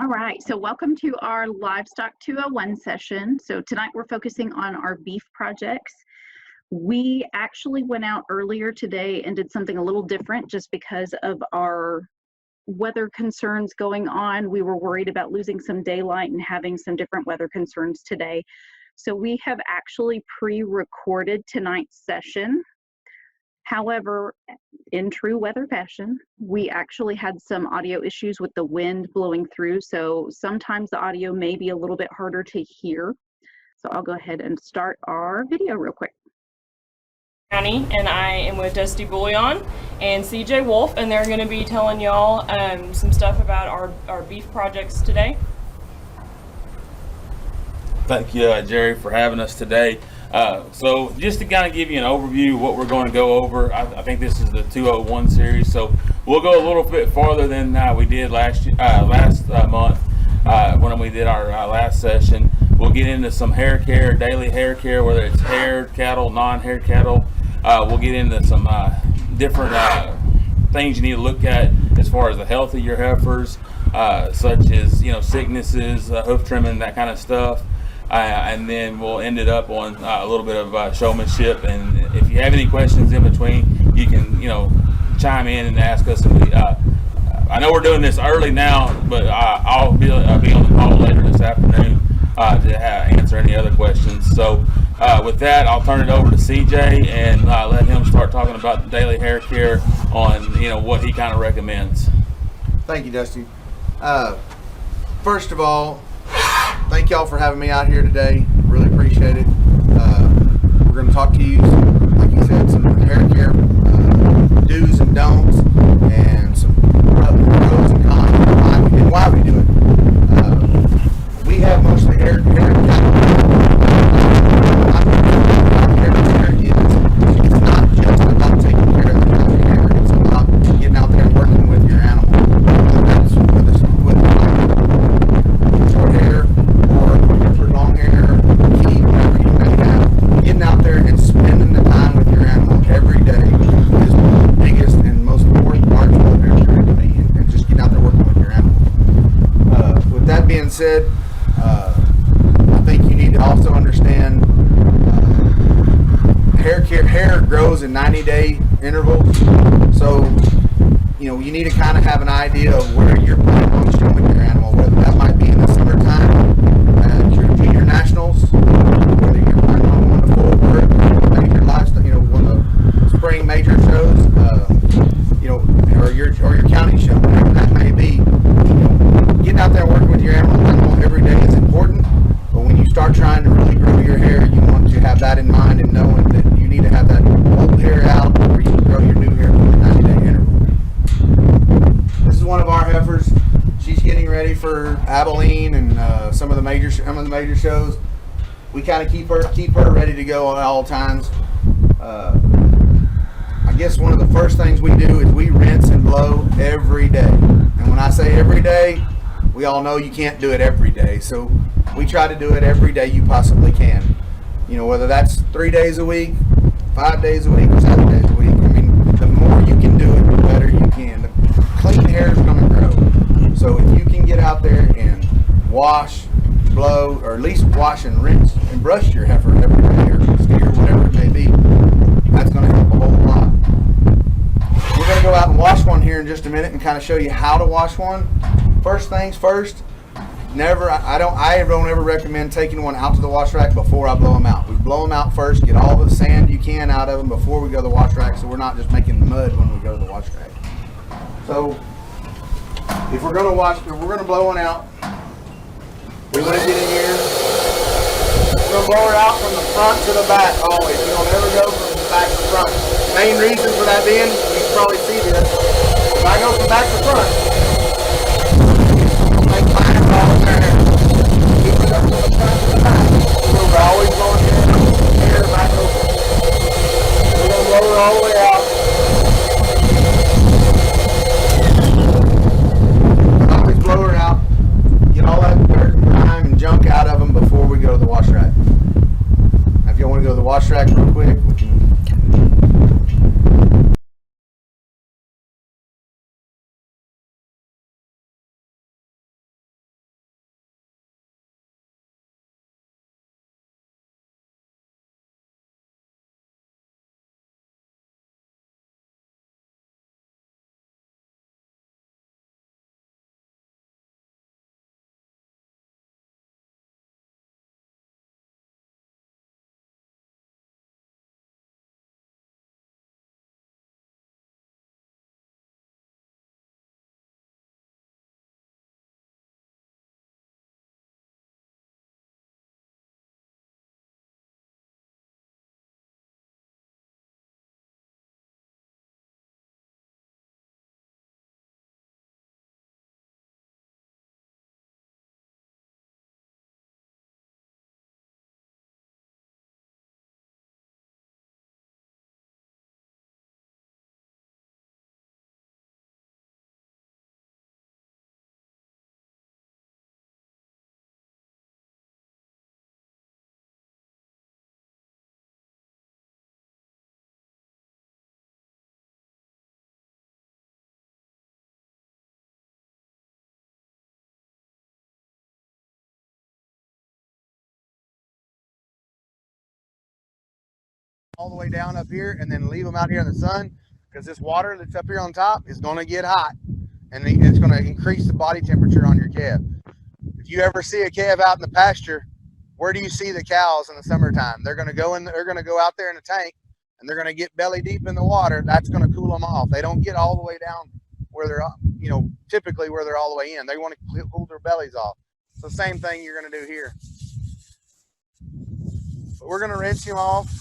All right, so welcome to our Livestock 201 session. So tonight we're focusing on our beef projects. We actually went out earlier today and did something a little different just because of our weather concerns going on. We were worried about losing some daylight and having some different weather concerns today. So we have actually pre-recorded tonight's session. However, in true weather fashion, we actually had some audio issues with the wind blowing through, so sometimes the audio may be a little bit harder to hear. So I'll go ahead and start our video real quick. County, and I am with Dusty Bullion and CJ Wolf, and they're going to be telling y'all some stuff about our beef projects today. Thank you, Geri, for having us today. So just to kind of give you an overview of what we're going to go over, I think this is the 201 series, so we'll go a little bit farther than we did last month when we did our last session. We'll get into some hair care, daily hair care, whether it's haired cattle, non-haired cattle. We'll get into some different things you need to look at as far as the health of your heifers, such as sicknesses, hoof trimming, that kind of stuff. And then we'll end it up on a little bit of showmanship. And if you have any questions in between, you can chime in and ask us. I know we're doing this early now, but I'll be on the call later this afternoon to answer any other questions. So with that, I'll turn it over to CJ and let him start talking about daily hair care on what he kind of recommends. Thank you, Dusty. First of all, thank y'all for having me out here today. Really appreciate it. We're going to talk to you, like you said, some hair care do's and don'ts, and some pros and cons, and why we do it. We have mostly hair cattle. It's not just about taking care of the cow's hair. It's about getting out there and working with your animal. That's with short hair, for long hair, key, whatever you may have, getting out there and spending the time with your animal every day is one of the biggest and most important parts of what you're doing to me, and just getting out there working with your animal. With that being said, I think you need to also understand hair grows in 90-day intervals, so you need to kind of have an idea of where you're planning on showing with your animal, whether that might be in the summertime at your junior nationals, whether you're planning on going to full bird, major livestock, one of the spring major shows, or your county show, whatever that may be. Getting out there and working with your animal every day is important, but when you start trying to really grow your hair, you want to have that in mind and knowing that you need to have that old hair out where you can grow your new hair for a 90-day interval. This is one of our heifers. She's getting ready for Abilene and some of the major shows. We kind of keep her ready to go at all times. I guess one of the first things we do is we rinse and blow every day. And when I say every day, we all know you can't do it every day. So we try to do it every day you possibly can. Whether that's 3 days a week, 5 days a week, or 7 days a week. I mean, the more you can do it, the better you can. The clean hair is going to grow. So if you can get out there and wash, blow, or at least wash and rinse and brush your heifer every day, or steer, whatever it may be, that's going to help a whole lot. We're going to go out and wash one here in just a minute and kind of show you how to wash one. First things first, I don't ever recommend taking one out to the wash rack before I blow them out. We blow them out first, get all the sand you can out of them before we go to the wash rack, so we're not just making mud when we go to the wash rack. So if we're going to blow one out, we want to get in here. We're going to blow her out from the front to the back always. We don't ever go from the back to front. Main reason for that being, you can probably see this, if I go from back to front, I'll make lines all in there. Keep it up from the front to the back. We're always blowing hair back over. We're going to blow her all the way out. Always blow her out. Get all that dirt and grime and junk out of them before we go to the wash rack. Now, if you want to go to the wash rack real quick, we can all the way down up here and then leave them out here in the sun, because this water that's up here on top is going to get hot, and it's going to increase the body temperature on your calf. If you ever see a calf out in the pasture, where do you see the cows in the summertime? They're going to go out there in a tank, and they're going to get belly deep in the water. That's going to cool them off. They don't get all the way down where they're, typically where they're all the way in. They want to cool their bellies off. So same thing you're going to do here. But we're going to rinse him off.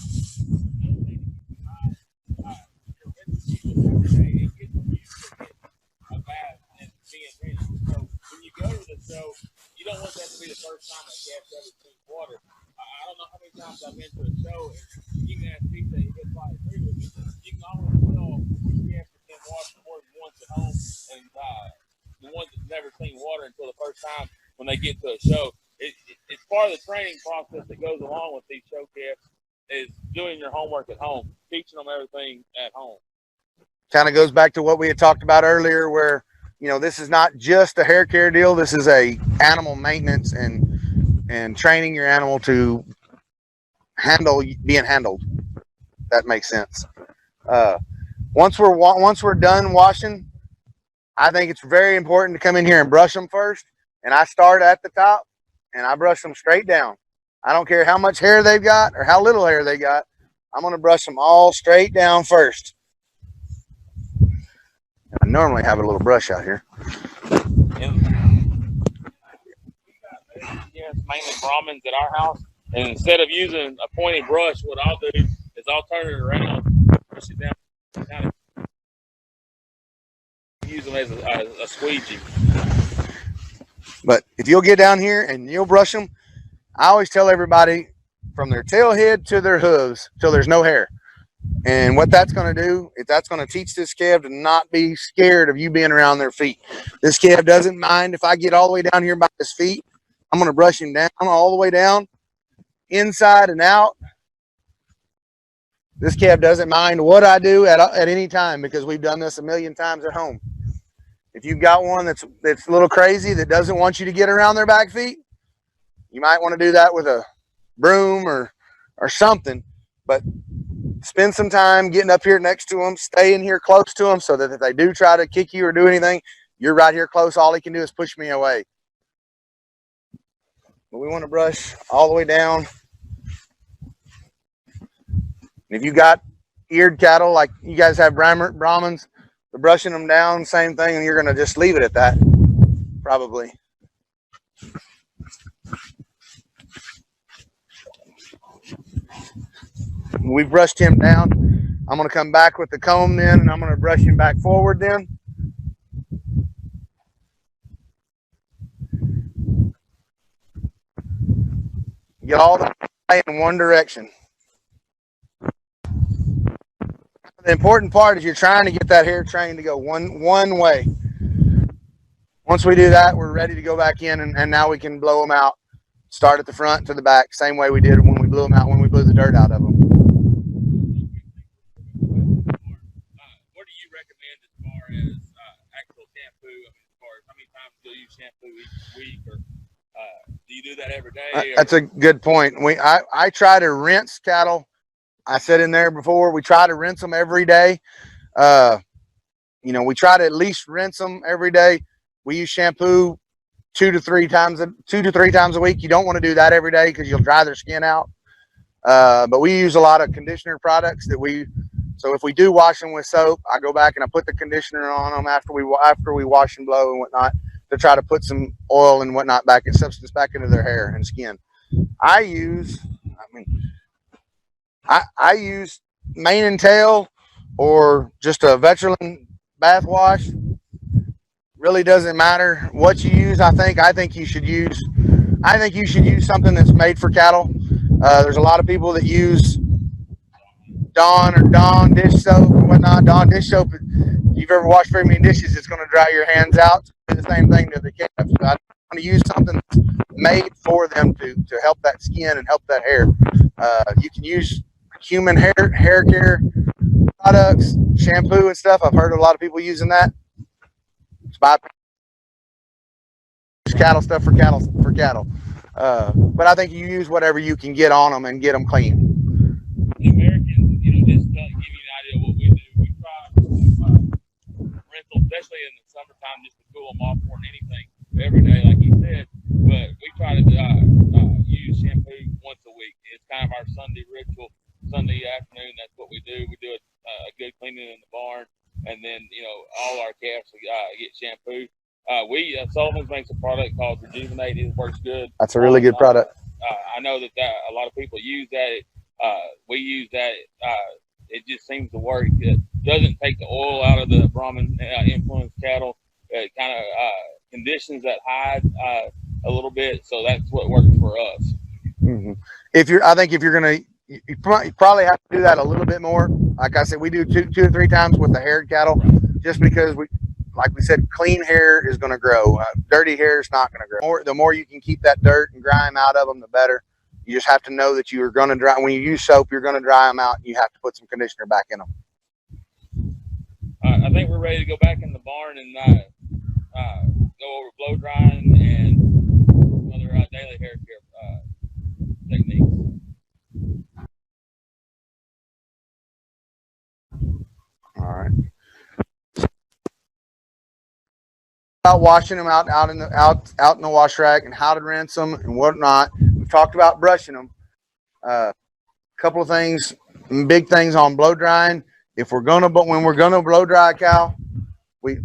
So you don't want that to be the first time that calf's ever seen water. I don't know how many times I've been to a show, and you can ask people that you can probably agree with me. You can always tell which calves have been washed more than once at home, and the ones that's never seen water until the first time when they get to a show. It's part of the training process that goes along with these show calves is doing your homework at home, teaching them everything at home. Kind of goes back to what we had talked about earlier, where this is not just a hair care deal. This is a animal maintenance and training your animal to handle being handled. That makes sense. Once we're done washing, I think it's very important to come in here and brush them first. And I start at the top and I brush them straight down. I don't care how much hair they've got or how little hair they got. I'm going to brush them all straight down first. I normally have a little brush out here. Yes, mainly Brahmins at our house. And instead of using a pointy brush, what I'll do is I'll turn it around, push it down, use them as a squeegee. But if you'll get down here and you'll brush them, I always tell everybody from their tail head to their hooves till there's no hair. And what that's going to do is that's going to teach this calf to not be scared of you being around their feet. This calf doesn't mind if I get all the way down here by his feet. I'm going to brush him down all the way down, inside and out. This calf doesn't mind what I do at any time, because we've done this a million times at home. If you've got one that's a little crazy that doesn't want you to get around their back feet, you might want to do that with a broom or something. But spend some time getting up here next to them, stay in here close to them, so that if they do try to kick you or do anything, you're right here close. All he can do is push me away. But we want to brush all the way down. And if you got eared cattle, like you guys have Brahmins, the brushing them down, same thing, and you're going to just leave it at that, probably. We've brushed him down. I'm going to come back with the comb then, and I'm going to brush him back forward then. Get all the way in one direction. The important part is you're trying to get that hair train to go one way. Once we do that, we're ready to go back in, and now we can blow them out. Start at the front to the back, same way we did when we blew them out, when we blew the dirt out of them. What do you recommend as far as actual shampoo? I mean, as far as how many times do you shampoo each week, or do you do that every day? That's a good point. I try to rinse cattle. I said in there before, we try to rinse them every day. We try to at least rinse them every day. We use shampoo 2 to 3 times a week. You don't want to do that every day because you'll dry their skin out. But we use a lot of conditioner products so if we do wash them with soap, I go back and I put the conditioner on them after we wash and blow and whatnot, to try to put some oil and whatnot substance back into their hair and skin. I use mane and tail, or just a veteran bath wash. Really doesn't matter what you use. I think you should use something that's made for cattle. There's a lot of people that use Dawn dish soap or whatnot. Dawn dish soap, if you've ever washed very many dishes, it's going to dry your hands out. The same thing to the calves. I want to use something that's made for them to help that skin and help that hair. You can use human hair care products, shampoo and stuff. I've heard of a lot of people using that. Cattle stuff for cattle. But I think you use whatever you can get on them and get them clean. The Americans especially in the summertime, just to cool them off more than anything every day, like you said. But we try to use shampoo once a week. It's kind of our Sunday ritual. Sunday afternoon, that's what we do. We do a good cleaning in the barn, and then all our calves get shampoo. Sullivan's makes a product called Rejuvenate. It works good. That's a really good product. I know that a lot of people use that. We use that. It just seems to work. It doesn't take the oil out of the Brahman influenced cattle. It kind of conditions that hide a little bit, so that's what works for us. Mm-hmm. I think if you're gonna, you probably have to do that a little bit more. Like I said, we do two or three times with the haired cattle, just because like we said, clean hair is going to grow. Dirty hair is not going to grow. The more you can keep that dirt and grime out of them, the better. You just have to know that you are going to dry. When you use soap, you're going to dry them out. And you have to put some conditioner back in them. I think we're ready to go back in the barn and go over blow drying and other daily hair care techniques. All right. About washing them out in the wash rack, and how to rinse them and whatnot. We've talked about brushing them. A couple of things, big things on blow drying. When we're gonna blow dry a cow, we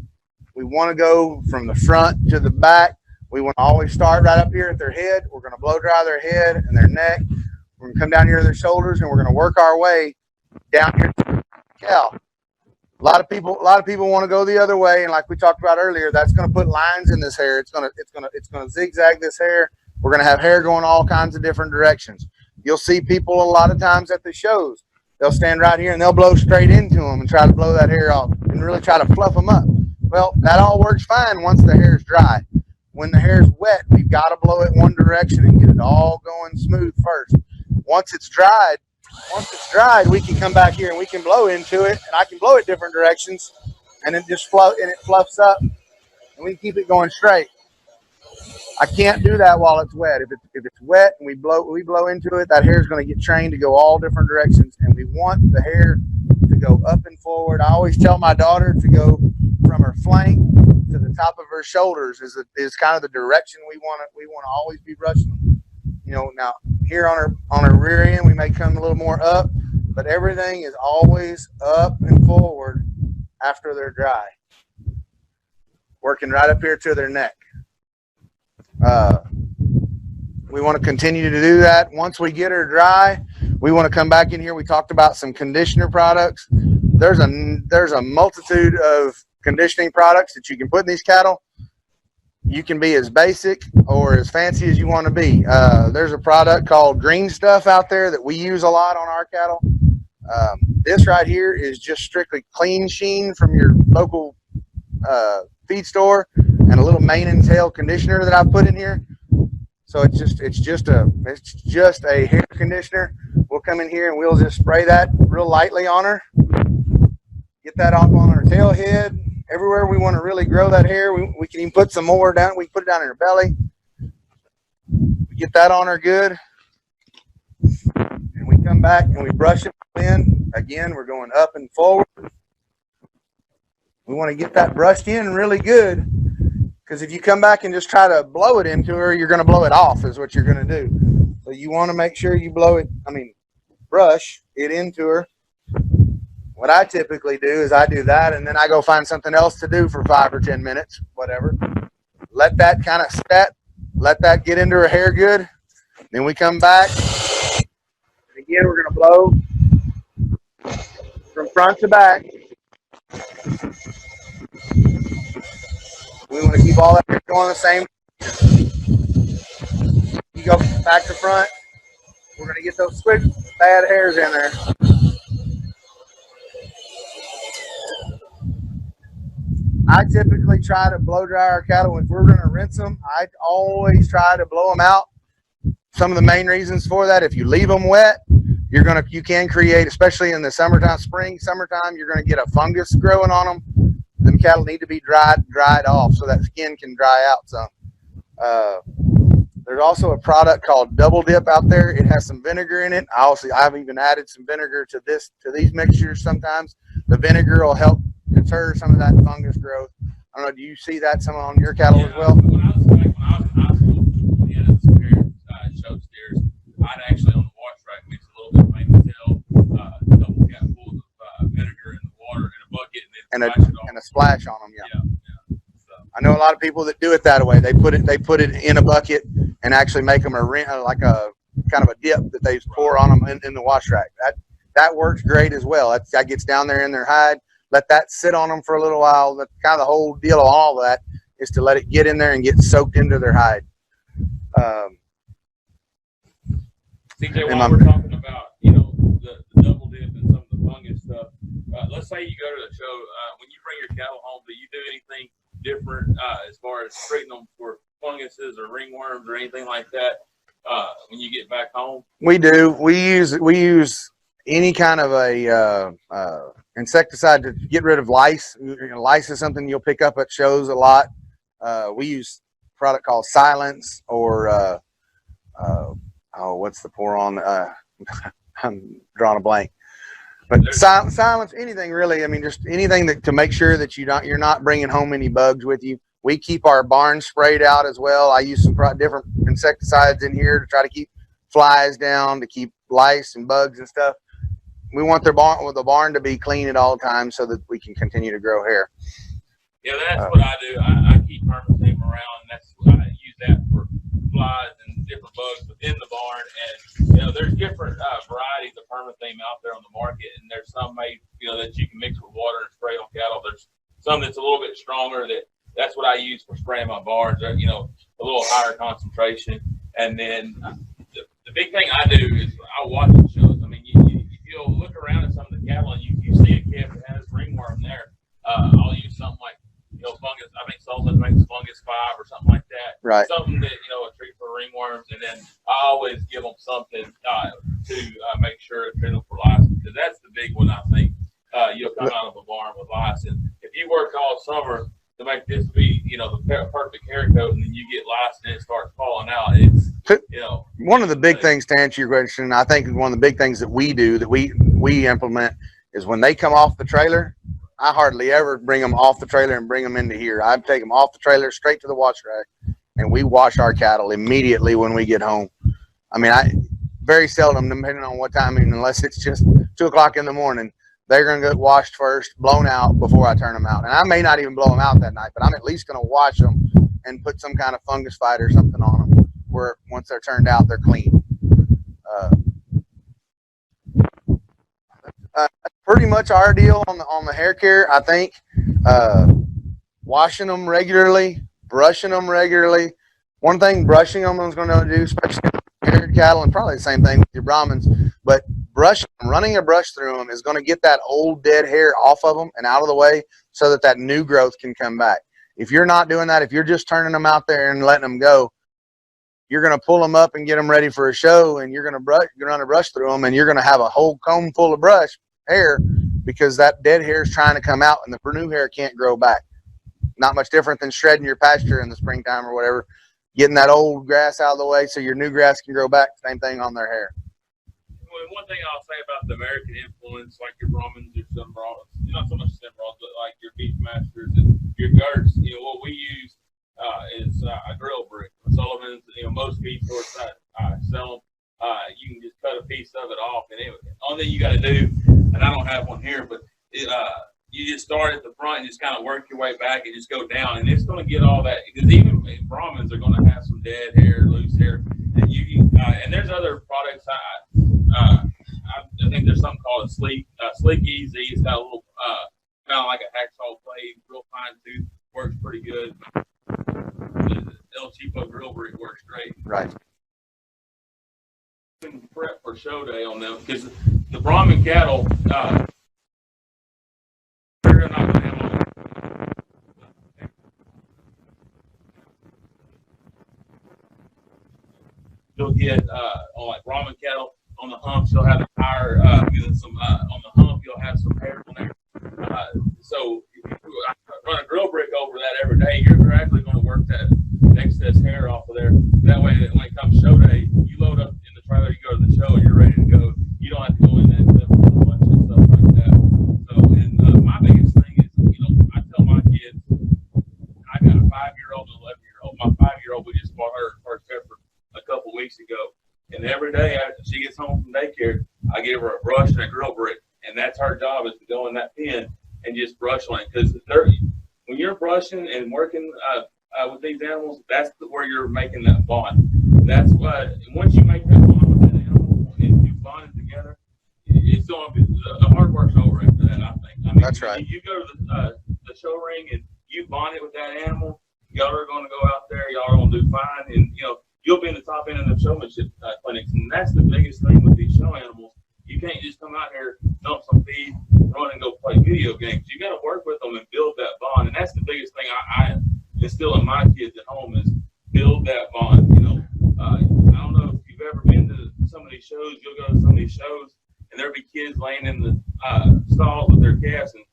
want to go from the front to the back. We want to always start right up here at their head. We're going to blow dry their head and their neck. We're going to come down here to their shoulders, and we're going to work our way down here to the cow. A lot of people want to go the other way, and like we talked about earlier, that's going to put lines in this hair. It's going to zigzag this hair. We're going to have hair going all kinds of different directions. You'll see people a lot of times at the shows. They'll stand right here and they'll blow straight into them and try to blow that hair off and really try to fluff them up. Well, that all works fine once the hair is dry. When the hair is wet, we've got to blow it one direction and get it all going smooth first. Once it's dried, we can come back here and we can blow into it, and I can blow it different directions, and it just fluffs up, and we can keep it going straight. I can't do that while it's wet. If it's wet and we blow into it, that hair is going to get trained to go all different directions, and we want the hair to go up and forward. I always tell my daughter to go from her flank to the top of her shoulders is kind of the direction we want to always be brushing them. Now here on her rear end, we may come a little more up, but everything is always up and forward after they're dry. Working right up here to their neck. We want to continue to do that. Once we get her dry, we want to come back in here. We talked about some conditioner products. There's a multitude of conditioning products that you can put in these cattle. You can be as basic or as fancy as you want to be. There's a product called Green Stuff out there that we use a lot on our cattle. This right here is just strictly Clean Sheen from your local feed store, and a little mane and tail conditioner that I put in here. So it's just a hair conditioner. We'll come in here and we'll just spray that real lightly on her. Get that off on her tail head. Everywhere we want to really grow that hair, we can even put some more down. We can put it down in her belly. We get that on her good. And we come back and we brush it in. Again, we're going up and forward. We want to get that brushed in really good, because if you come back and just try to blow it into her, you're going to blow it off is what you're going to do. So you want to make sure you brush it into her. What I typically do is I do that, and then I go find something else to do for 5 or 10 minutes, whatever. Let that kind of set. Let that get into her hair good. Then we come back. And again, we're going to blow from front to back. We want to keep all that hair going the same. You go back to front. We're going to get those quick bad hairs in there. I typically try to blow dry our cattle. If we're going to rinse them, I always try to blow them out. Some of the main reasons for that, if you leave them wet, you can create, especially in the summertime, summertime, you're going to get a fungus growing on them. Them cattle need to be dried off so that skin can dry out some. There's also a product called Double Dip out there. It has some vinegar in it. I've even added some vinegar to these mixtures sometimes. The vinegar will help deter some of that fungus growth. I don't know, do you see that some on your cattle as well? When I was in high school, we had some parents show steers. I'd actually on the wash rack mix a little bit of maybe double cap full of vinegar in the water in a bucket and then splash it on. And a splash on them, yeah. So, I know a lot of people that do it that way. They put it in a bucket and actually make them like a kind of a dip that they pour on them in the wash rack. That works great as well. That gets down there in their hide. Let that sit on them for a little while. That's kind of the whole deal of all of that is to let it get in there and get soaked into their hide. CJ, while we're talking about, the double dip and some of the fungus stuff, let's say you go to the show, when you bring your cattle home, do you do anything different as far as treating them for funguses or ringworms or anything like that when you get back home? We do. We use any kind of a insecticide to get rid of lice. Lice is something you'll pick up at shows a lot. We use a product called Silence or what's the pour on? I'm drawing a blank. But silence anything really. I mean, just anything to make sure that you're not bringing home any bugs with you. We keep our barn sprayed out as well. I use some different insecticides in here to try to keep flies down, to keep lice and bugs and stuff. We want the barn to be clean at all times so that we can continue to grow hair. Yeah, that's what I do. I keep permethane around, and that's what I use that for flies and different bugs within the barn. And there's different varieties of permethane out there on the market, and there's some made that you can mix with water and spray on cattle. There's some that's a little bit stronger. That's what I use for spraying my barns. A little higher concentration. And then the big thing I do is I watch the shows. I mean, you'll look around at some of the cattle and you see a calf that has ringworm there. I'll use something like fungus. I think Sullivan makes fungus 5 or something like that. Right. Something that a treat for ringworms, and then I always give them something to make sure to treat them for lice, because that's the big one. I think you'll come out of a barn with lice, and if you work all summer to make this be the perfect hair coat, and then you get lice and it starts falling out, it's one of the big things to answer your question. I think one of the big things that we do that we implement is when they come off the trailer. I hardly ever bring them off the trailer and bring them into here. I take them off the trailer straight to the wash rack, and we wash our cattle immediately when we get home. I mean, I very seldom, depending on what time, unless it's just 2 o'clock in the morning, they're going to get washed first, blown out before I turn them out. And I may not even blow them out that night, but I'm at least going to wash them and put some kind of fungus fight or something on them where once they're turned out, they're clean. Pretty much our deal on the hair care. I think washing them regularly, brushing them regularly. One thing brushing them is going to do, especially haired cattle, and probably the same thing with your Brahmins, but running a brush through them is going to get that old dead hair off of them and out of the way so that new growth can come back. If you're not doing that, if you're just turning them out there and letting them go, you're going to pull them up and get them ready for a show, and you're going to run a brush through them, and you're going to have a whole comb full of hair because that dead hair is trying to come out and the new hair can't grow back. Not much different than shredding your pasture in the springtime or whatever, getting that old grass out of the way so your new grass can grow back. Same thing on their hair. Well, one thing I'll say about the American influence, like your Brahmins, your Sunbras, not so much Sunbras, but like your Beefmasters and your Gerts, what we use is a drill brick. Sullivan's, most feed stores sell them. You can just cut a piece of it off, and only thing you got to do, and I don't have one here, but you just start at the front and just kind of work your way back and just go down, and it's going to get all that, because even Brahmins are going to have some dead hair, loose hair, and and there's other products. I think there's something called a Sleek Easy. It's got a little kind of like a hacksaw blade, real fine tooth, works pretty good. The El Cheapo drill brick works great. Right. Prep for show day on them, because the Brahmin cattle, they're not going to have all. You'll get on like Brahmin cattle on the humps, you'll have higher on the hump, you'll have some hair on there. So if you run a drill brick over that every day, you're gradually going to work that excess hair off of there. That way, when it comes show day, you load up in the trailer, you go to the show, and you're ready to go. You don't have to go in there and lift a bunch and stuff like that. So, and my biggest thing is, I tell my kids, her heifer a couple weeks ago. And every day after she gets home from daycare, I give her a brush and a grill brick. And that's her job, is to go in that pen and just brush on it. Because when you're brushing and working with these animals, that's where you're making that bond. That's why once you make that bond with that animal and you bond it together, it's going to be the hard work's over after that, I think. I mean, that's right. You go to the show ring and you bond it with that animal, y'all are going to go out there, y'all are going to do fine, and you'll be in the top end of the showmanship clinics. And that's the biggest thing with these show animals. You can't just come out here, dump some feed, run and go play video games. You got to work with them and build that bond. And that's the biggest thing I instill in my kids at home, is build that bond. I don't know if you've ever been to some of these shows. You'll go to some of these shows and there'll be kids laying in the stalls with their calves. And,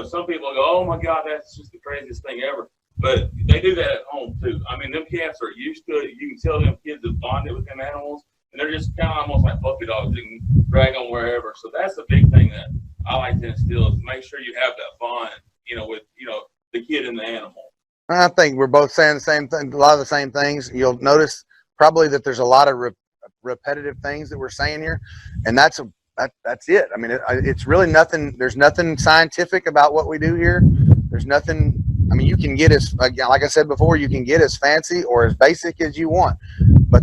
some people go, oh my God, that's just the craziest thing ever. But they do that at home too. I mean, them cats are used to it. You can tell them kids have bonded with them animals, and they're just kind of almost like puppy dogs. You can drag them wherever. So that's the big thing that I like to instill, is make sure you have that bond, with, the kid and the animal. I think we're both saying the same thing, a lot of the same things. You'll notice probably that there's a lot of repetitive things that we're saying here, and that's it. I mean, it's really nothing. There's nothing scientific about what we do here. There's nothing. I mean, you can get as, like I said before, you can get as fancy or as basic as you want, but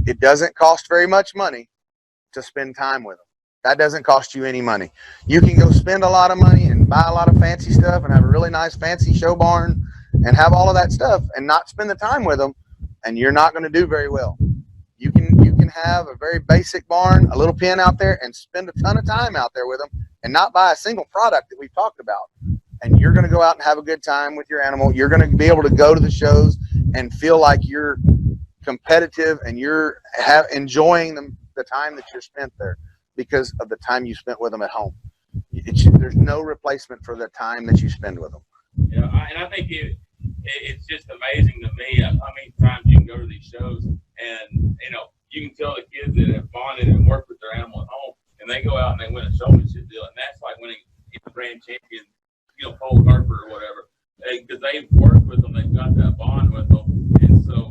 it doesn't cost very much money to spend time with them. That doesn't cost you any money. You can go spend a lot of money and buy a lot of fancy stuff and have a really nice fancy show barn and have all of that stuff and not spend the time with them, and you're not going to do very well. You can have a very basic barn, a little pen out there, and spend a ton of time out there with them and not buy a single product that we've talked about. And you're going to go out and have a good time with your animal. You're going to be able to go to the shows and feel like you're competitive and you're enjoying the time that you're spent there because of the time you spent with them at home. There's no replacement for the time that you spend with them. And I think it's just amazing to me how many times you can go to these shows and, you can tell the kids that have bonded and worked with their animal at home, and they go out and they win a showmanship deal. And that's like winning a grand champion, Pole Harper or whatever, because they've worked with them, they've got that bond with them. And so,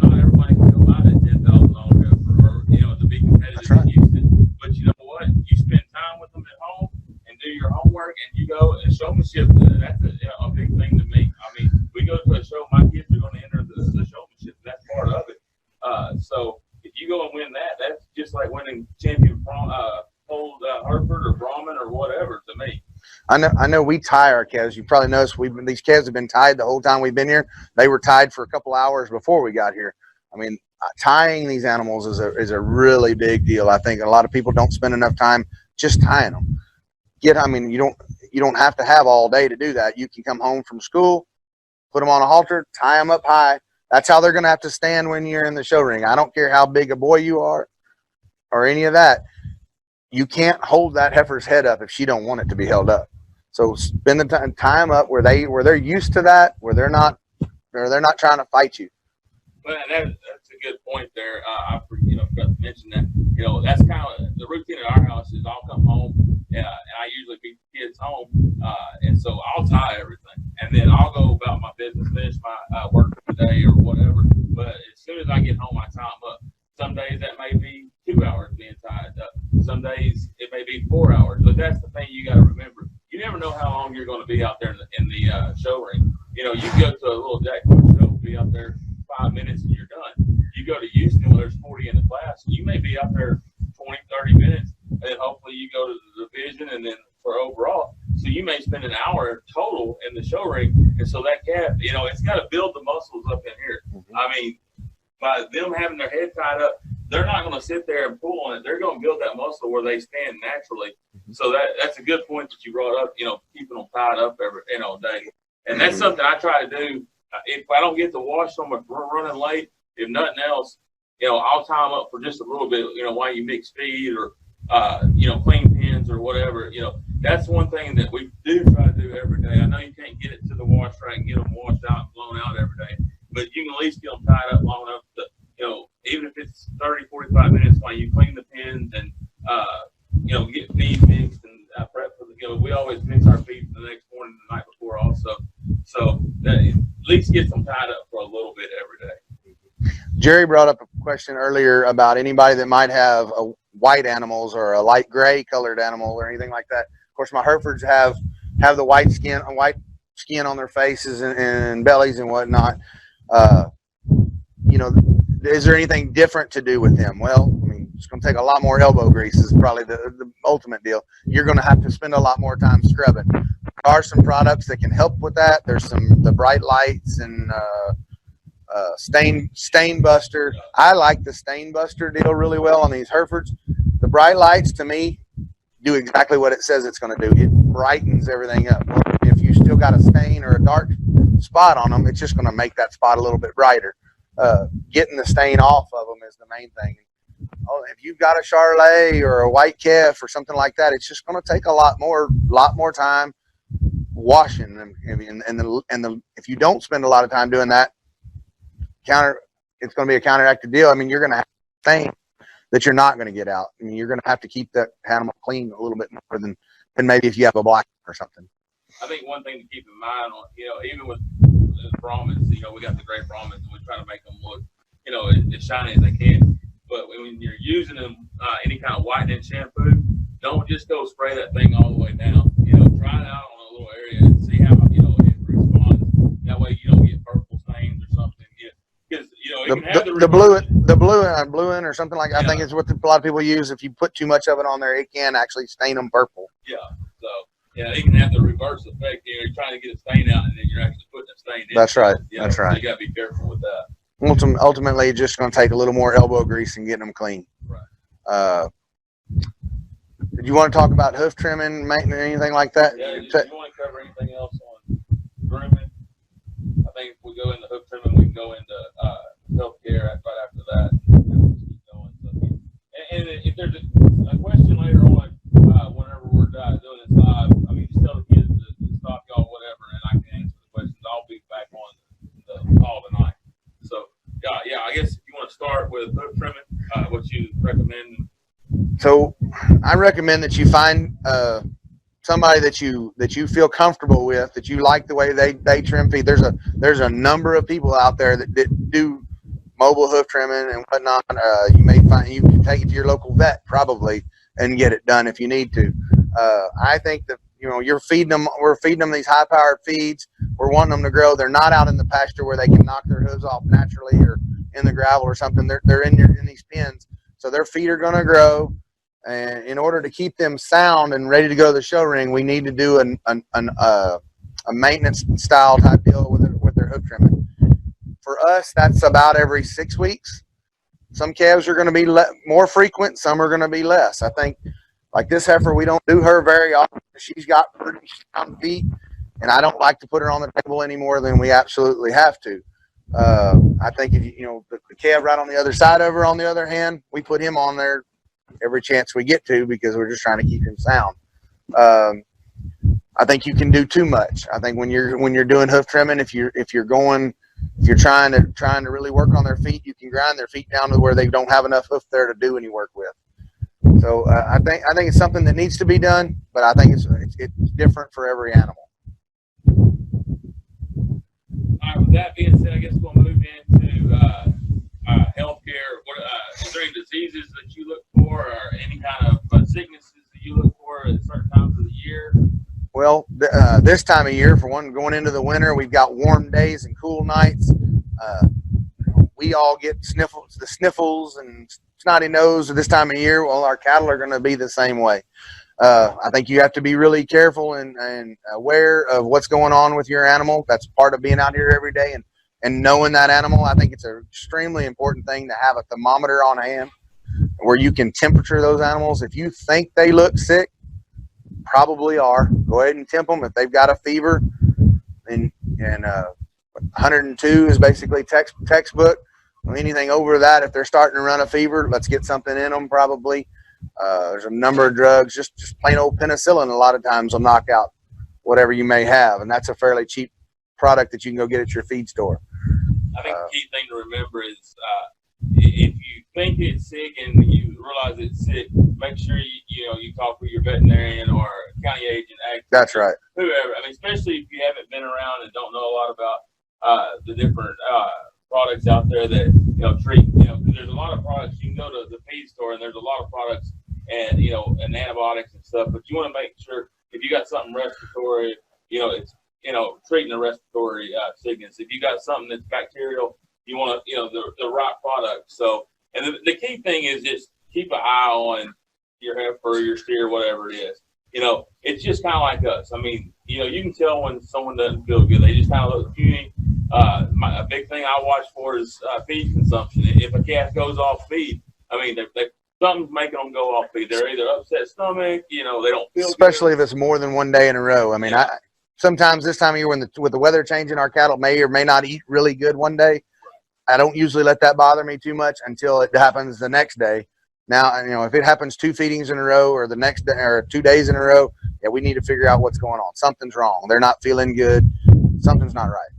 not everybody can go out at $10,000 heifer or, to be competitive in Houston. But you know what? You spend time with them at home and do your homework, and you go and showmanship. That's a big thing to me. I mean, we go to a show, my kids are going to enter the showmanship. That's part of it. So if you go and win that, that's just like winning champion Pole Hereford or Brahman or whatever to me. I know we tie our calves. You probably noticed these calves have been tied the whole time we've been here. They were tied for a couple hours before we got here. I mean, tying these animals is a really big deal. I think a lot of people don't spend enough time just tying them. You don't have to have all day to do that. You can come home from school, put them on a halter, tie them up high. That's how they're going to have to stand when you're in the show ring. I don't care how big a boy you are or any of that. You can't hold that heifer's head up if she don't want it to be held up. So spend the time, tie them up where they're used to that, where they're not trying to fight you. Well, that's a good point there. I forgot to mention that. That's kind of the routine at our house. Is I'll come home and I usually beat the kids home, and so I'll tie everything, and then I'll go about my business, finish my work for the day or whatever. But as soon as I get home, I tie them up. Some days that may be 2 hours being tied up. Some days it may be 4 hours. But that's the thing you got to remember. You never know how long you're going to be out there in the show ring. You go to a little jackpot show, be out there 5 minutes and you're done. You go to Houston where there's 40 in the class, you may be out there 20, 30 minutes, and then hopefully you go to the division and then for overall. So you may spend an hour total in the show ring. And so that calf, it's got to build the muscles up in here. Mm-hmm. I mean, by them having their head tied up, they're not going to sit there and pull on it. They're going to build that muscle where they stand naturally. So that's a good point that you brought up, keeping them tied up every day. And that's something I try to do. If I don't get to wash them if we're running late, if nothing else, I'll tie them up for just a little bit, while you mix feed or, clean pins or whatever. That's one thing that we do try to do every day. I know you can't get it to the wash rack and get them washed out and blown out every day, but you can at least get them tied up long enough to, even if it's 30, 45 minutes while you clean the pins and, get feed mixed and prep for we always mix our feed for the next morning, the night before also. So that at least get them tied up for a little bit every day. Jerry brought up a question earlier about anybody that might have white animals or a light gray colored animal or anything like that. Of course, my Herefords have the white skin on their faces and bellies and whatnot. You know, is there anything different to do with him? Well, I mean, it's going to take a lot more elbow grease is probably the ultimate deal. You're going to have to spend a lot more time scrubbing. There are some products that can help with that. There's the bright lights and stain buster. I like the stain buster deal really well on these Herefords. The bright lights, to me, do exactly what it says it's going to do. It brightens everything up. Well, if you still got a stain or a dark spot on them, it's just going to make that spot a little bit brighter. Getting the stain off of them is the main thing. If you've got a Charolais or a white calf or something like that, it's just going to take a lot more time washing them. If you don't spend a lot of time doing that, it's going to be a counteracted deal. I mean, you're going to have stain that you're not going to get out. I mean, you're going to have to keep that animal clean a little bit more than maybe if you have a black or something. I think one thing to keep in mind, even with Brahmins, we got the gray Brahmins, and we try to make them look, as shiny as they can. But when you're using them, any kind of whitening shampoo, don't just go spray that thing all the way down. Try it out on a little area and see how it responds. That way you don't get purple stains or something. Because the blue in or something like that. I think it's what a lot of people use. If you put too much of it on there, it can actually stain them purple. Yeah. So it can have the reverse effect. You're trying to get a stain out, and then you're actually putting a stain in. That's right. That's right. So you got to be careful with that. Ultimately, it's just going to take a little more elbow grease and getting them clean. Right. Did you want to talk about hoof trimming, maintenance, anything like that? Yeah. Do you want to cover anything else on grooming? I think if we go into hoof trimming, we can go into healthcare right after that. And keep going. So, and if there's a question later on, whenever we're doing this live, I mean, just tell the kids to stop y'all, whatever, and I can answer the questions. I'll be back on the call tonight. So, yeah, I guess if you want to start with hoof trimming, what you recommend. So, I recommend that you find somebody that you feel comfortable with, that you like the way they trim feet. There's a number of people out there that do mobile hoof trimming and whatnot. You may find you can take it to your local vet probably and get it done if you need to. I think that we're feeding them these high powered feeds. We're wanting them to grow. They're not out in the pasture where they can knock their hooves off naturally or in the gravel or something. They're in these pens, so their feet are going to grow. And in order to keep them sound and ready to go to the show ring, we need to do a maintenance style type deal with their hoof trimming. For us, that's about every 6 weeks. Some calves are going to be more frequent. Some are going to be less. I think, like this heifer, we don't do her very often. She's got pretty sound feet, and I don't like to put her on the table any more than we absolutely have to. I think if the calf right on the other side of her, on the other hand, we put him on there every chance we get to because we're just trying to keep him sound. I think you can do too much. I think when you're doing hoof trimming, if you're trying to really work on their feet, you can grind their feet down to where they don't have enough hoof there to do any work with. So I think it's something that needs to be done, but I think it's different for every animal. All right. With that being said, I guess we'll move into healthcare. Is there any diseases that you look for, or any kind of sicknesses that you look for at certain times of the year? Well, this time of year, for one, going into the winter, we've got warm days and cool nights. We all get the sniffles and snotty nose at this time of year. Well, our cattle are going to be the same way. I think you have to be really careful and aware of what's going on with your animal. That's part of being out here every day and knowing that animal. I think it's an extremely important thing to have a thermometer on hand where you can temperature those animals. If you think they look sick, probably are. Go ahead and temp them. If they've got a fever, and 102 is basically textbook. Anything over that, if they're starting to run a fever, let's get something in them probably. There's a number of drugs, just plain old penicillin a lot of times will knock out whatever you may have, and that's a fairly cheap product that you can go get at your feed store. I think the key thing to remember is if you think it's sick and you realize it's sick, make sure you talk with your veterinarian or county agent. That's right. Whoever. I mean, especially if you haven't been around and don't know a lot about the different products out there that, you know, treat, you know, 'cause there's a lot of products. You can go to the feed store and there's a lot of products and, you know, and antibiotics and stuff, but you want to make sure if you got something respiratory, you know, it's, you know, treating a respiratory sickness. If you got something that's bacterial, you want to, you know, the right product. So, and the key thing is just keep an eye on your heifer, your steer, whatever it is. You know, it's just kind of like us. I mean, you know, you can tell when someone doesn't feel good. They just kind of look puny. A big thing I watch for is feed consumption. If a calf goes off feed, I mean, something's making them go off feed. They're either upset stomach, you know, they don't feel especially good. if it's more than one day in a row. I mean, Yeah. Sometimes this time of year with the weather changing, our cattle may or may not eat really good one day. I don't usually let that bother me too much until it happens the next day. Now, you know, if it happens 2 feedings in a row or the next day or 2 days in a row, yeah, we need to figure out what's going on. Something's wrong. They're not feeling good. Something's not right.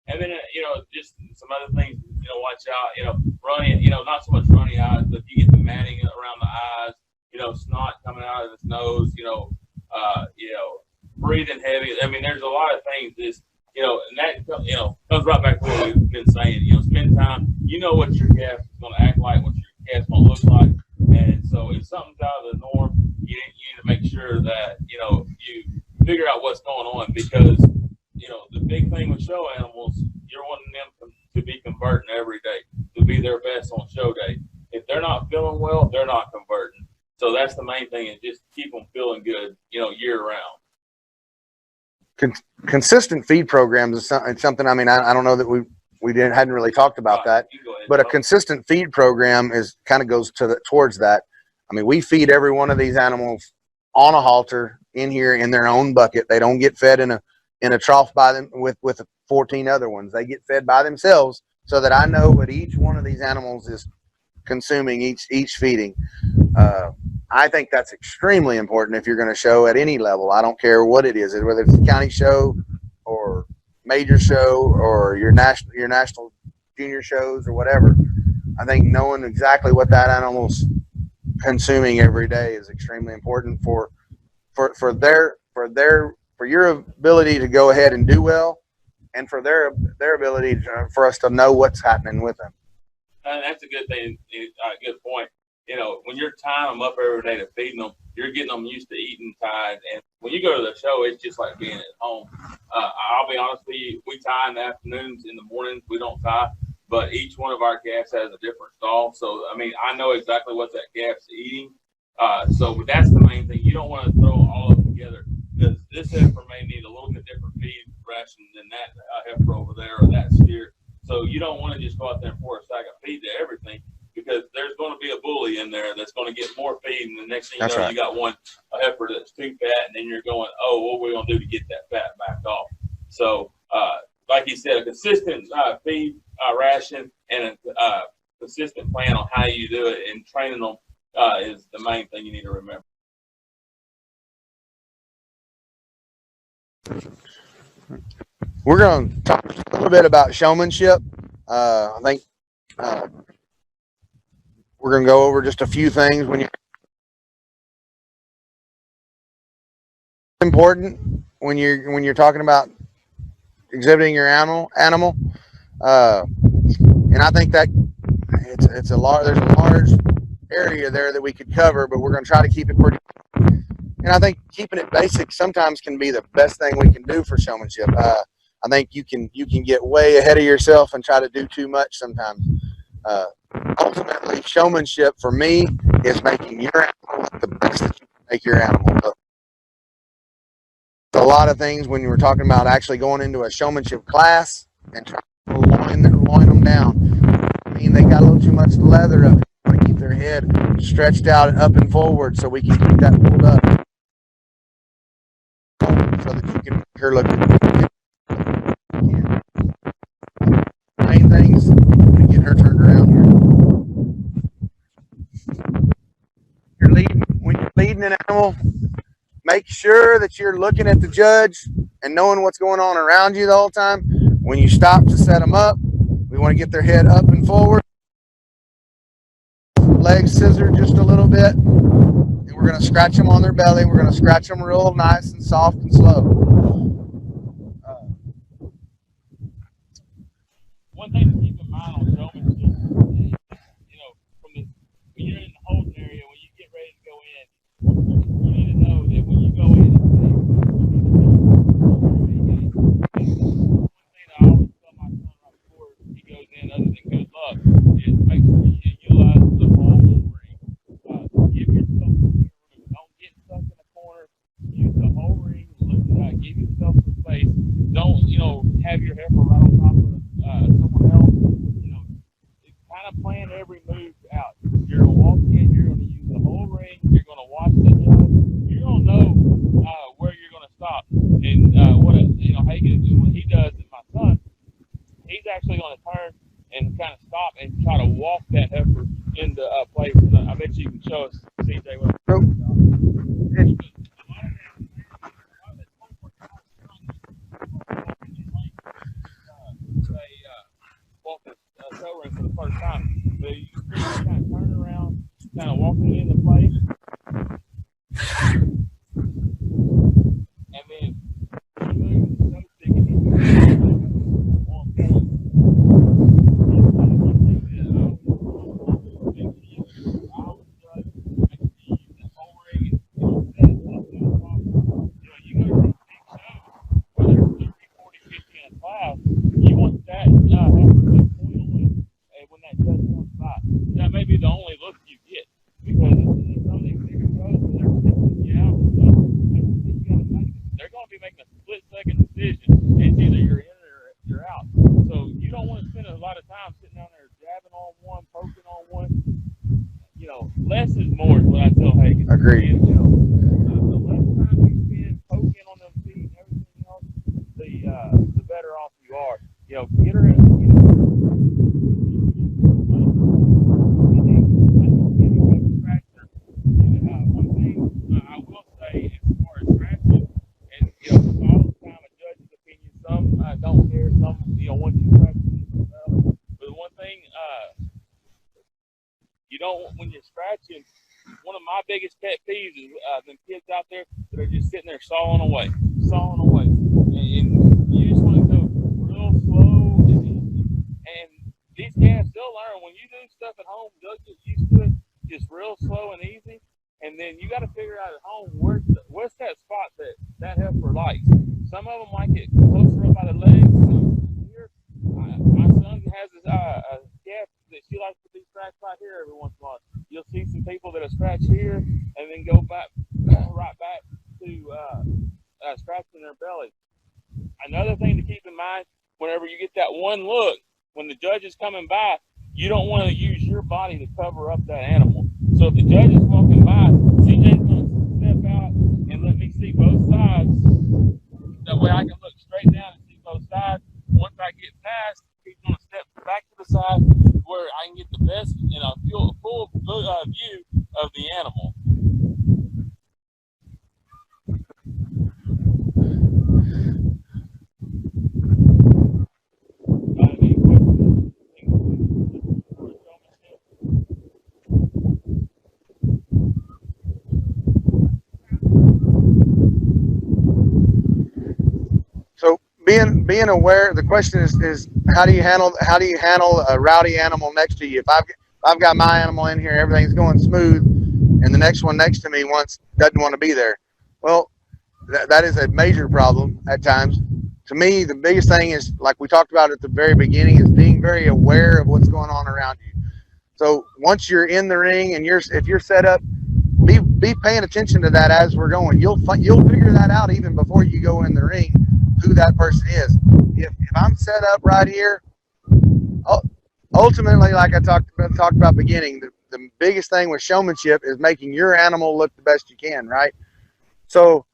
And then, you know, just some other things, you know, watch out, you know, runny, you know, not so much runny eyes, but you get the matting around the eyes, you know, snot coming out of his nose, you know, breathing heavy. I mean, there's a lot of things this, you know, and that, you know, comes right back to what we've been saying. You know, spend time, you know what your calf is going to act like, what your calf's going to look like. And so if something's out of the norm, you need to make sure that, you know, you figure out what's going on, because, you know, the big thing with show animals, you're wanting them to be converting every day, to be their best on show day. If they're not feeling well, they're not converting. So that's the main thing, is just keep them feeling good, you know, year round. Consistent feed programs is something. I mean, I don't know that we hadn't really talked about that, but a consistent feed program kind of goes towards that. I mean, we feed every one of these animals on a halter in here in their own bucket. They don't get fed in a trough by them with 14 other ones. They get fed by themselves, so that I know what each one of these animals is consuming each feeding. I think that's extremely important if you're going to show at any level. I don't care what it is, whether it's a county show or major show or your national junior shows or whatever. I think knowing exactly what that animal's consuming every day is extremely important for your ability to go ahead and do well, and for their ability for us to know what's happening with them. That's a good thing, a good point. You know, when you're tying them up every day to feeding them, you're getting them used to eating tied. And when you go to the show, it's just like being at home. I'll be honest with you, we tie in the afternoons, in the mornings we don't tie, but each one of our calves has a different stall. So, I mean, I know exactly what that calf's eating. So that's the main thing. You don't want to throw all of them together, because this heifer may need a little bit different feed ration than that heifer over there or that steer. So you don't want to just go out there and pour a sack of feed to everything, because there's going to be a bully in there that's going to get more feed, and the next thing you know, right, you got a heifer that's too fat, and then you're going, oh, what are we going to do to get that fat back off? So, like you said, a consistent feed ration and a consistent plan on how you do it and training them is the main thing you need to remember. We're going to talk a little bit about showmanship. I think we're going to go over just a few things when you're talking about exhibiting your animal. And I think that there's a large area there that we could cover, but we're going to try to keep it pretty. And I think keeping it basic sometimes can be the best thing we can do for showmanship. I think you can get way ahead of yourself and try to do too much sometimes. Ultimately, showmanship for me is making your animal the best that you can make your animal look. A lot of things when you were talking about actually going into a showmanship class and trying to loin them down. I mean, they got a little too much leather up. They want to keep their head stretched out and up and forward, so we can keep that pulled up, so that you can make her look good. Main things to get her turned around here. When you're leading an animal, make sure that you're looking at the judge and knowing what's going on around you the whole time. When you stop to set them up, we want to get their head up and forward. Legs scissored just a little bit. And we're going to scratch them on their belly. We're going to scratch them real nice and soft and slow. One thing to keep in mind mind on showmanship, you know, from the when you're in the holding area, when you get ready to go in, you need to know that when you go in, one thing I always tell my son right before he goes in, other than good luck, is make sure you utilize the whole ring. Give yourself some room. Don't get stuck in a corner. Use the whole ring. Give yourself some space. Don't, have your heifer right on top of someone else. Kind of plan every move out. You're going to walk in, you're going to use the whole ring, you're going to watch the judge, you're going to know where you're going to stop. And Hagen, when he does it, my son, he's actually going to turn and kind of stop and try to walk that heifer into place. And I bet you can show us, CJ, what I'm talking about. Walking show ring for the first time, but you just kind of turn around, kind of walking into place, and then you move the show stick and you on point. One thing that I always judge, make sure you use the whole ring and set it up to the top. You go to these big shows, whether it's 30, 40, 50 in a class, you want that when that judge comes by. That may be the only look you get, because in some of these bigger shows where they're pissing you out and stuff, everything you gotta make, they're gonna be making a split-second decision. It's either you're in or you're out. So you don't want to spend a lot of time sitting down there jabbing on one, poking on one. Less is more is what I tell Hagen. Agreed. The less time you spend poking on them feet and everything else, the better off you are. Get her in. One thing I will say as far as scratching, and all the time a judge's opinion, some don't care, some want you scratching as well. But one thing you don't, when you're scratching, one of my biggest pet peeves is them kids out there that are just sitting there sawing away, and you just want to go real slow, and these cats, they'll learn when you do stuff at home, they'll get used to it, just real slow and easy. And then you got to figure out at home what's that spot that heifer likes. Some of them like it closer up by the legs. Here, my son has a calf that she likes to be scratched right here every once in a while. You'll see some people that'll scratch here and then go back right back to scratching their belly. Another thing to keep in mind, whenever you get that one look, when the judge is coming by, you don't want to use your body to cover up that animal. So if the judge is walking by, CJ's going to step out and let me see both sides. That way I can look straight down and see both sides. Once I get past, he's going to step back to the side where I can get the best full view of the animal. Any questions? So being aware, the question is how do you handle a rowdy animal next to you? If I've got my animal in here, everything's going smooth, and the next one next to me doesn't want to be there. Well, that is a major problem at times. To me, the biggest thing is, like we talked about at the very beginning, is being very aware of what's going on around you. So once you're in the ring and if you're set up, be paying attention to that as we're going. You'll figure that out even before you go in the ring, who that person is. If I'm set up right here, ultimately, like I talked about beginning, the biggest thing with showmanship is making your animal look the best you can, right? So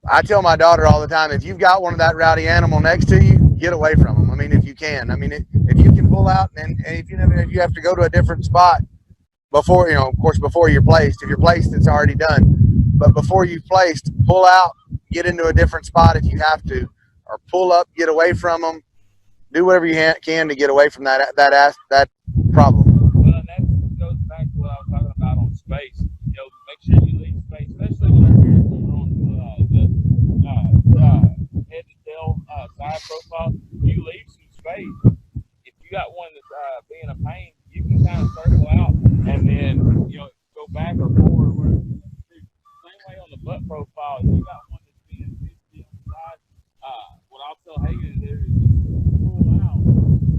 I tell my daughter all the time, if you've got one of that rowdy animal next to you, get away from them. I mean, if you can. I mean, if you can pull out, and if you have to go to a different spot before, of course, before you're placed. If you're placed, it's already done. But before you've placed, pull out, get into a different spot if you have to, or pull up, get away from them. Do whatever you can to get away from that problem. Well, and that goes back to what I was talking about on space. Make sure you leave space, especially whenever you're on the head to tail side profile. You leave some space, if you got one that's being a pain, you can kind of circle out and then, you know, go back or forward. Where, same way on the butt profile, if you got one that's being 50 on the side, what I'll tell Hagen to do is pull out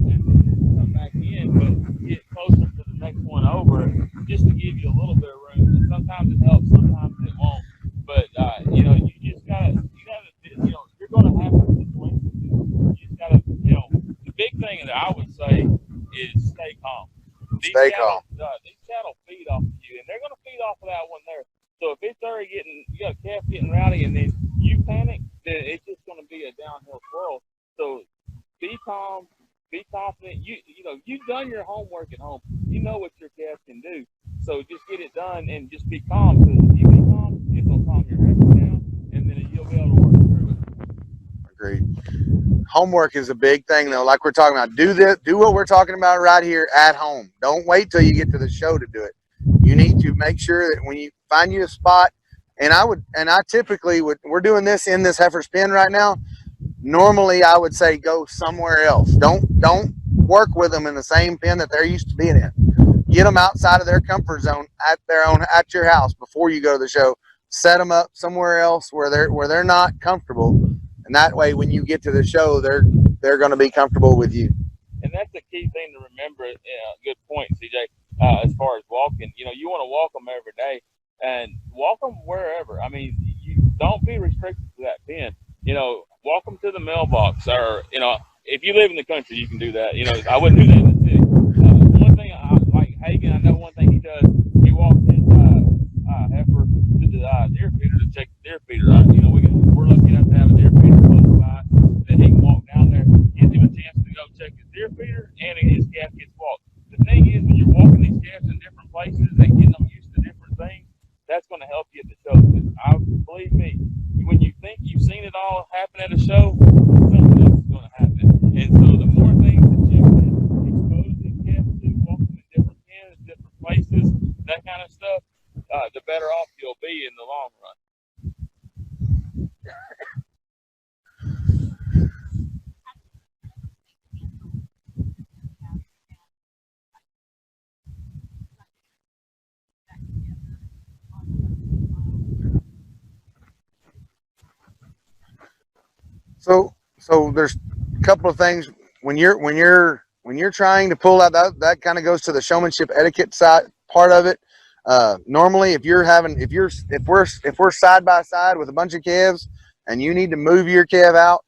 and then come back in, but get closer to the next one over just to give you a little bit of room. And sometimes it helps, sometimes it won't. But, you know, you just gotta, you know, you're going to have some situations. You just gotta, you know, the big thing that I would say is stay calm. Stay calm. These cattle feed off of you, and they're going to feed off of that one there. So if it's already getting, you got a calf getting rowdy, and then you panic, then it's just going to be a downhill swirl. So be calm, be confident. You know, you've done your homework at home. You know what your calf can do. So just get it done and just be calm. Because if you be calm, it's going to calm your effort down, and then you'll be able to work through it. Agreed. Homework is a big thing, though. Like we're talking about, do what we're talking about right here at home. Don't wait till you get to the show to do it. You need to make sure that when you find you a spot, and I typically would, we're doing this in this heifer's pen right now. Normally I would say go somewhere else. Don't work with them in the same pen that they're used to being in. Get them outside of their comfort zone at your house before you go to the show. Set them up somewhere else where they're not comfortable, and that way when you get to the show, they're going to be comfortable with you. And that's the key thing to remember. Good point, CJ. As far as walking, you know, you want to walk them every day and walk them wherever. I mean, you don't be restricted to that pen. You know, walk them to the mailbox, or, you know, if you live in the country, you can do that. You know, I wouldn't do that in the city. One thing, like Hagen, I know one thing he does, he walks his heifer to the deer feeder to check the deer feeder. You know, we're lucky enough to have a deer feeder close by that he can walk down there, gives him a chance to go check his deer feeder, and his calf gets walked. The thing is, when you're walking these calves in different places and getting them used to different things, that's going to help you at the show. Because believe me, when you think you've seen it all happen at a show, something else is going to happen. And so the more things that you can expose these calves to, walking in different pens, different places, that kind of stuff, the better off you'll be in the long run. So there's a couple of things when you're trying to pull out that kind of goes to the showmanship etiquette side part of it. Normally if we're side by side with a bunch of calves and you need to move your calf out,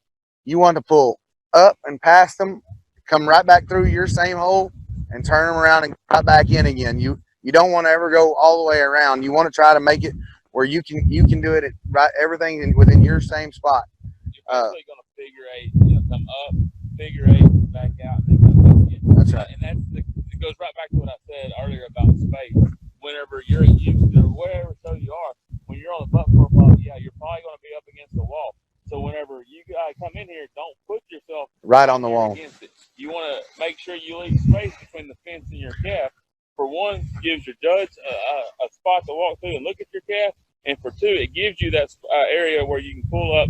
you want to pull up and past them, come right back through your same hole and turn them around and right back in again. You don't want to ever go all the way around. You want to try to make it where you can do it at right everything within your same spot. You're basically going to figure eight, you know, come up, figure eight, back out, and then come back in. That's right. And it goes right back to what I said earlier about space. Whenever you're at Houston or wherever so you are, when you're on the butt profile, yeah, you're probably going to be up against the wall. So whenever you come in here, don't put yourself right on the wall against it. You want to make sure you leave space between the fence and your calf. For one, gives your judge a spot to walk through and look at your calf. And for two, it gives you that area where you can pull up,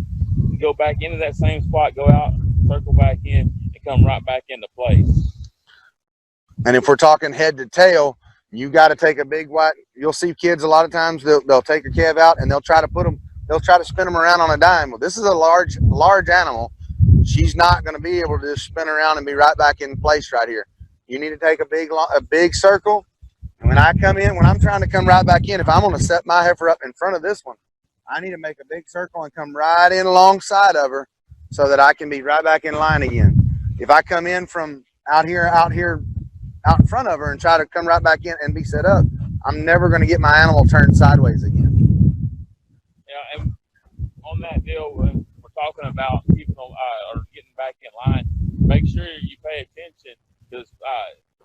go back into that same spot, go out, circle back in, and come right back into place. And if we're talking head to tail, you got to take a big white. You'll see kids a lot of times they'll take a calf out and they'll try to spin them around on a dime. Well, this is a large animal. She's not going to be able to just spin around and be right back in place right here. You need to take a big circle. And when I'm trying to come right back in, if I'm going to set my heifer up in front of this one, I need to make a big circle and come right in alongside of her so that I can be right back in line again. If I come in from out in front of her and try to come right back in and be set up, I'm never going to get my animal turned sideways again. Yeah, and on that deal, when we're talking about keeping or getting back in line, make sure you pay attention because you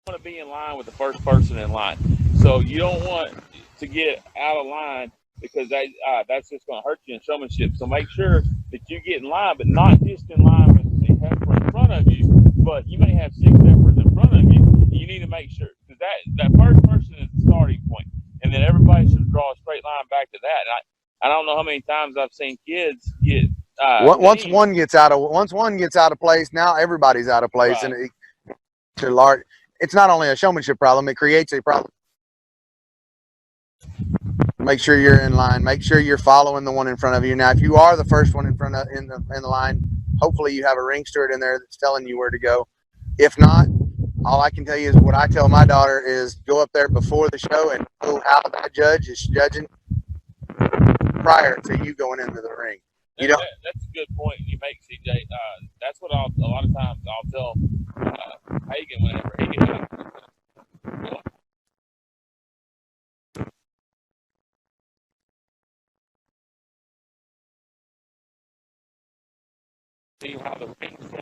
want to be in line with the first person in line. So you don't want to get out of line because that's just going to hurt you in showmanship. So make sure that you get in line, but not just in line with the heifer in front of you, but you may have 6 heifers in front of you. You need to make sure because that first person is the starting point, and then everybody should draw a straight line back to that. And I don't know how many times I've seen kids get once team. one gets out of place, now everybody's out of place, Right. and it's not only a showmanship problem; it creates a problem. Make sure you're in line. Make sure you're following the one in front of you. Now, if you are the first one in the line, hopefully you have a ring steward in there that's telling you where to go. If not, all I can tell you is what I tell my daughter is go up there before the show and know how that judge is judging prior to you going into the ring. You don't. That's a good point you make, CJ. That's what a lot of times I'll tell Hagen whenever he gets out. See how the rings go.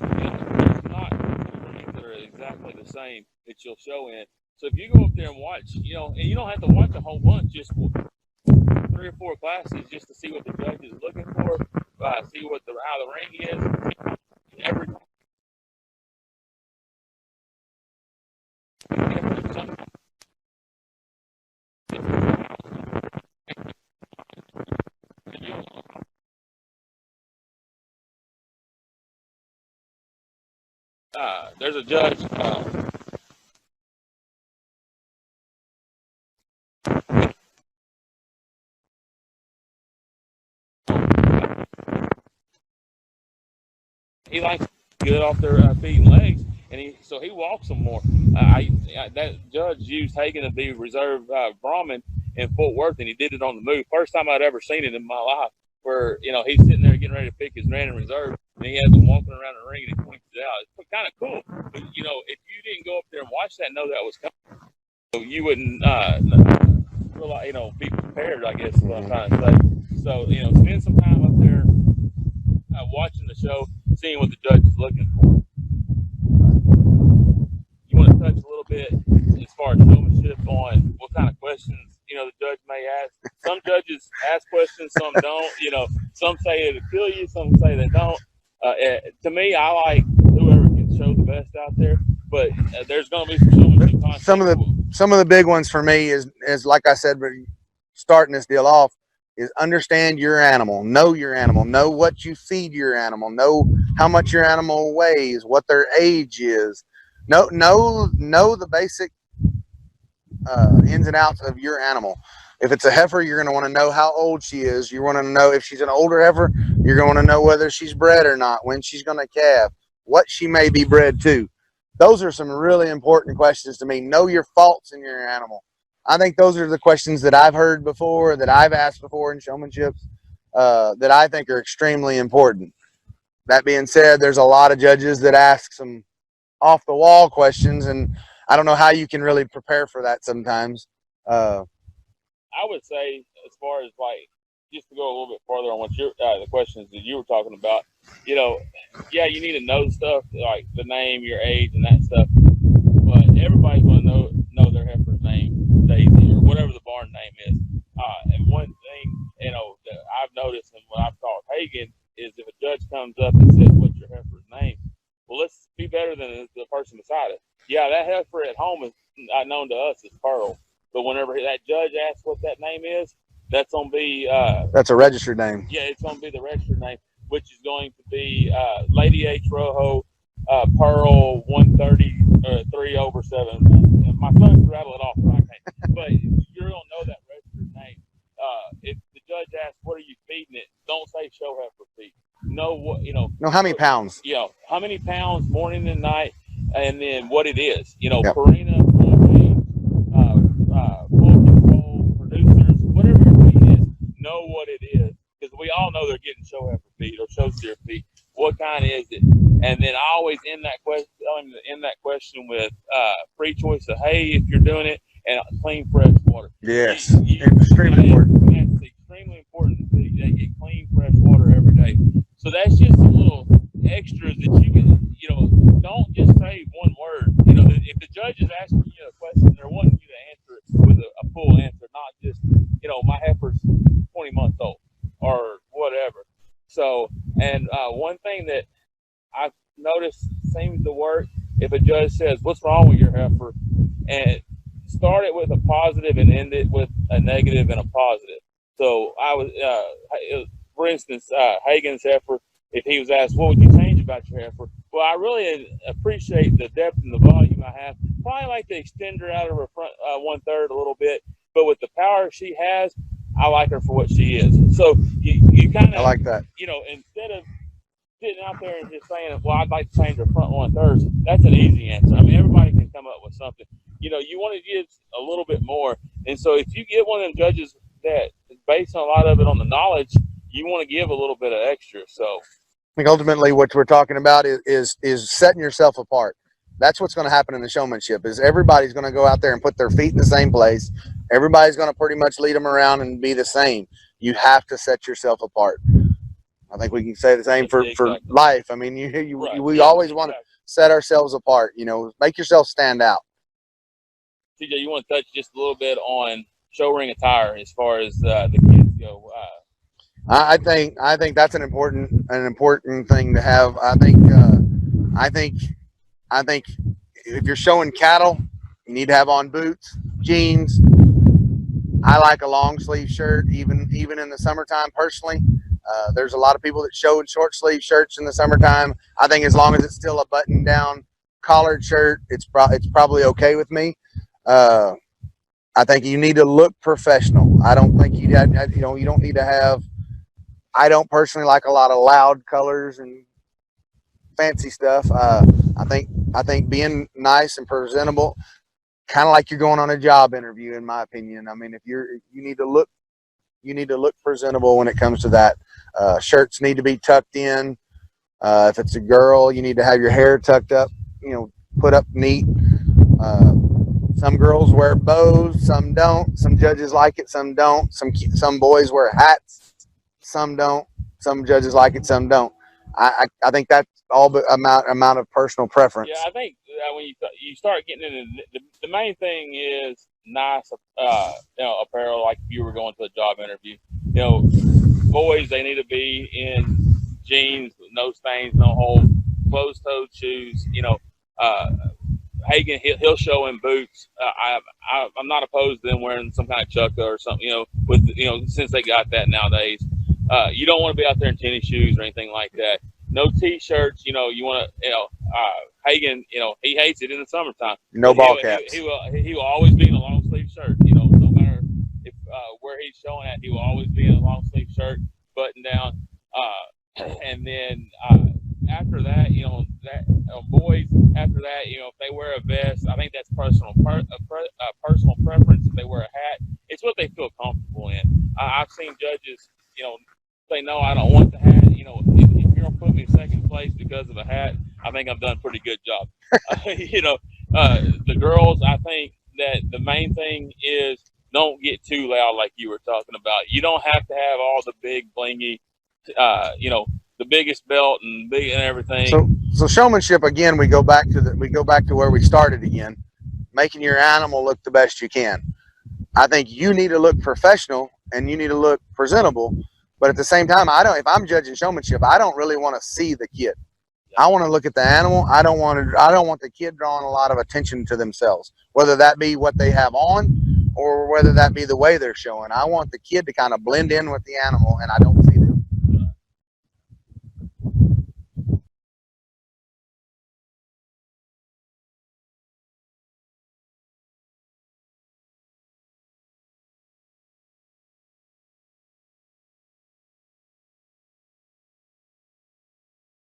There's not two rings that are exactly the same that you'll show in. So if you go up there and watch, and you don't have to watch a whole bunch, just 3 or 4 classes just to see what the judge is looking for, see what how the ring is. Every there's a judge. He likes to get off their feet and legs, and he walks them more. That judge used Hagen to be reserve Brahmin in Fort Worth, and he did it on the move. First time I'd ever seen it in my life, where he's sitting there getting ready to pick his man in reserve, and he has him walking around the ring and he points it out. It's kind of cool. But, if you didn't go up there and watch that, know that was coming, so you wouldn't be prepared. I guess is what I'm trying to say. So spend some time up there watching the show, seeing what the judge is looking for. You want to touch a little bit as far as showmanship on what kind of questions the judge may ask. Some judges ask questions, some don't. Some say it'll kill you, some say they don't. To me, I like whoever can show the best out there, but there's going to be some showmanship content. Some of the big ones for me is like I said, but starting this deal off, is understand your animal, know your animal, know what you feed your animal, know how much your animal weighs, what their age is, know the basic ins and outs of your animal. If it's a heifer, you're going to want to know how old she is. You want to know if she's an older heifer. You're going to know whether she's bred or not, when she's going to calve, what she may be bred to. Those are some really important questions to me. Know your faults in your animal. I think those are the questions that I've heard before, that I've asked before in showmanships, that I think are extremely important. That being said, there's a lot of judges that ask some off-the-wall questions, and I don't know how you can really prepare for that sometimes. I would say, as far as just to go a little bit farther on what the questions that you were talking about, yeah, you need to know stuff like the name, your age, and that stuff. But everybody's going to know their heifer's name, Daisy, or whatever the barn name is. And one thing, that I've noticed, and when I've taught Hagen, is if a judge comes up and says, "What's your heifer's name?" Well, let's be better than the person beside us. Yeah, that heifer at home is known to us as Pearl. But whenever that judge asks what that name is, that's going to be... that's a registered name. Yeah, it's going to be the registered name, which is going to be Lady H. Rojo, Pearl 130, 3/7. And my son can rattle it off, but I can't. But you're going to know that registered name. If the judge asks, "What are you feeding it?" don't say show heifer feed. Know what, Know how many pounds. How many pounds, morning and night, and then what it is. Yep. Purina, full range, full control, producers, whatever your feed is, know what it is. Because we all know they're getting show heifer feed or show steer feed. What kind is it? And then I always end that question with free choice of hay if you're doing it, and clean fresh water. Yes, extremely important. That's extremely important to get clean fresh water every day. So that's just some little extras that you can, don't just say one word. If the judge is asking you a question, they're wanting you to answer it with a full answer, not just, my heifer's 20 months old or whatever. So, and one thing that I've noticed seems to work, if a judge says, "What's wrong with your heifer?" and start it with a positive and end it with a negative and a positive. So for instance, Hagen's heifer, if he was asked, what would you change about your heifer? Well, I really appreciate the depth and the volume I have. Probably like to extend her out of her front 1/3 a little bit, but with the power she has, I like her for what she is. So you kind of, I like that. you know, instead of sitting out there and just saying, well, I'd like to change her front 1/3, that's an easy answer. I mean, everybody can come up with something. You know, you want to give a little bit more. And so if you get one of them judges that is based on a lot of it on the knowledge, you want to give a little bit of extra. So I think ultimately what we're talking about is setting yourself apart. That's what's going to happen in the showmanship is everybody's going to go out there and put their feet in the same place. Everybody's going to pretty much lead them around and be the same. You have to set yourself apart. I think we can say the same for life. I mean, we always want to set ourselves apart, you know, make yourself stand out. CJ, you want to touch just a little bit on show ring attire as far as the kids go? I think that's an important thing to have. I think if you're showing cattle, you need to have on boots, jeans. I like a long sleeve shirt, even in the summertime. Personally, there's a lot of people that show in short sleeve shirts in the summertime. I think as long as it's still a button down collared shirt, it's probably okay with me. I think you need to look professional. I don't think you don't need to have. I don't personally like a lot of loud colors and fancy stuff. I think being nice and presentable, kind of like you're going on a job interview, in my opinion. I mean, you need to look presentable when it comes to that. Shirts need to be tucked in. If it's a girl, you need to have your hair tucked up, you know, put up neat. Some girls wear bows, some don't. Some judges like it, some don't. Some boys wear hats, some don't. Some judges like it, some don't. I think that's all but amount of personal preference. Yeah, I think when you start getting into the main thing is nice, apparel. Like if you were going to a job interview, you know, boys, they need to be in jeans with no stains, no holes, closed-toed shoes. You know, Hagen, he'll show in boots. I'm not opposed to them wearing some kind of chukka or something. You know, since they got that nowadays. You don't want to be out there in tennis shoes or anything like that. No t-shirts. You know, you want to. Hagen. You know, he hates it in the summertime. No ball caps. He will always be in a long sleeve shirt. You know, no matter if where he's showing at, he will always be in a long sleeve shirt, button down. And then after that, you know, boys. After that, you know, if they wear a vest, I think that's personal preference. If they wear a hat, it's what they feel comfortable in. I've seen judges, you know, say, no, I don't want the hat. You know, if you're going to put me in second place because of a hat, I think I've done a pretty good job. You know, the girls, I think that the main thing is don't get too loud like you were talking about. You don't have to have all the big blingy, you know, the biggest belt and everything. So showmanship, again, we go back to where we started again, making your animal look the best you can. I think you need to look professional and you need to look presentable, but at the same time, if I'm judging showmanship, I don't really want to see the kid. I want to look at the animal. I don't want the kid drawing a lot of attention to themselves, whether that be what they have on or whether that be the way they're showing. I want the kid to kind of blend in with the animal, and I don't see